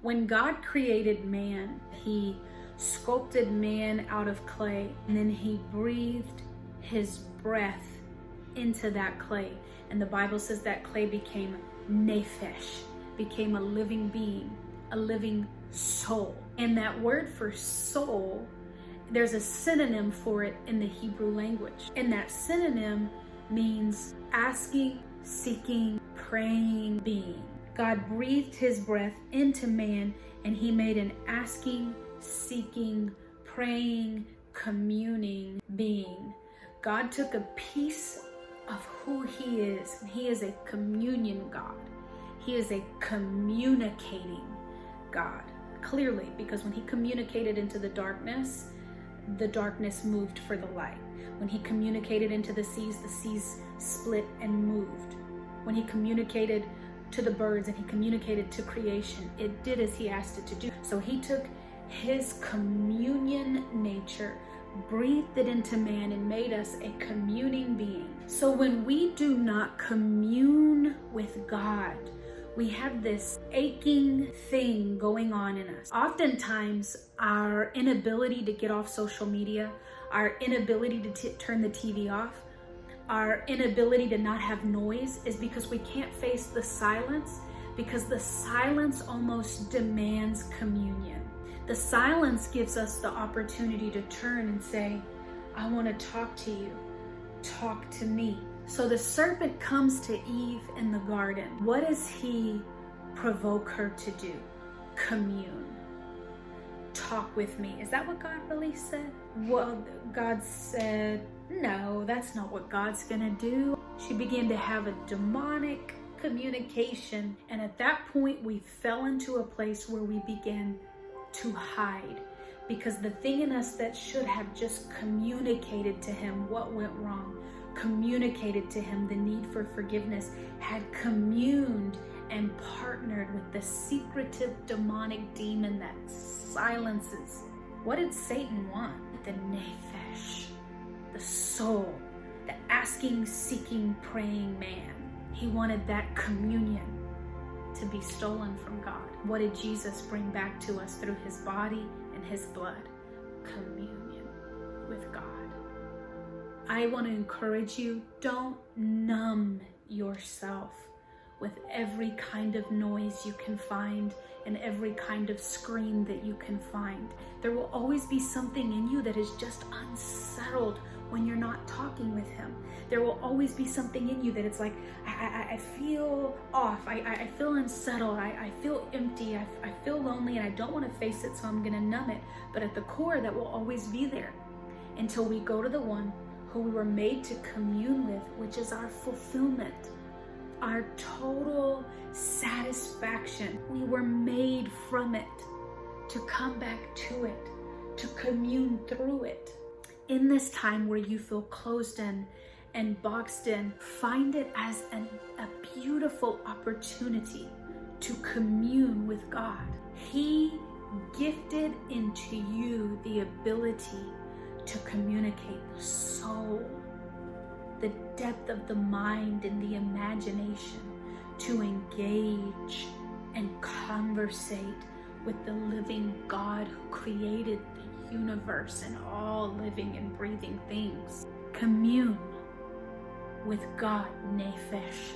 When God created man, he sculpted man out of clay, and then he breathed his breath into that clay. And the Bible says that clay became nephesh, became a living being, a living soul. And that word for soul, there's a synonym for it in the Hebrew language. And that synonym means asking, seeking, praying being. God breathed his breath into man, and he made an asking, seeking, praying, communing being. God took a piece of who he is, and he is a communion God. He is a communicating God. Clearly, because when he communicated into the darkness moved for the light. When he communicated into the seas split and moved. When he communicated to the birds and he communicated to creation, it did as he asked it to do. So he took his communion nature, breathed it into man, and made us a communing being. So when we do not commune with God, we have this aching thing going on in us. Oftentimes, our inability to get off social media, our inability to turn the TV off, our inability to not have noise is because we can't face the silence, because the silence almost demands communion. The silence gives us the opportunity to turn and say, I want to talk to you. Talk to me. So the serpent comes to Eve in the garden. What does he provoke her to do? Commune. Talk with me. Is that what God really said? Well, God said, no, that's not what God's gonna do. She began to have a demonic communication. And at that point, we fell into a place where we began to hide, because the thing in us that should have just communicated to him what went wrong, communicated to him the need for forgiveness, had communed and partnered with the secretive demonic demon that silences. What did Satan want? The nephesh, the soul, the asking, seeking, praying man. He wanted that communion to be stolen from God. What did Jesus bring back to us through his body and his blood? Communion with God. I want to encourage you, don't numb yourself with every kind of noise you can find and every kind of screen that you can find. There will always be something in you that is just unsettled when you're not talking with him. There will always be something in you that it's like, I feel off, I feel unsettled, I feel empty, I feel lonely, and I don't want to face it, so I'm going to numb it. But at the core, that will always be there until we go to the one who we were made to commune with, which is our fulfillment, our total satisfaction. We were made from it to come back to it, to commune through it. In this time where you feel closed in and boxed in, find it as a beautiful opportunity to commune with God. He gifted into you the ability to communicate the soul, the depth of the mind and the imagination, to engage and conversate with the living God who created the universe and all living and breathing things. Commune with God, nephesh.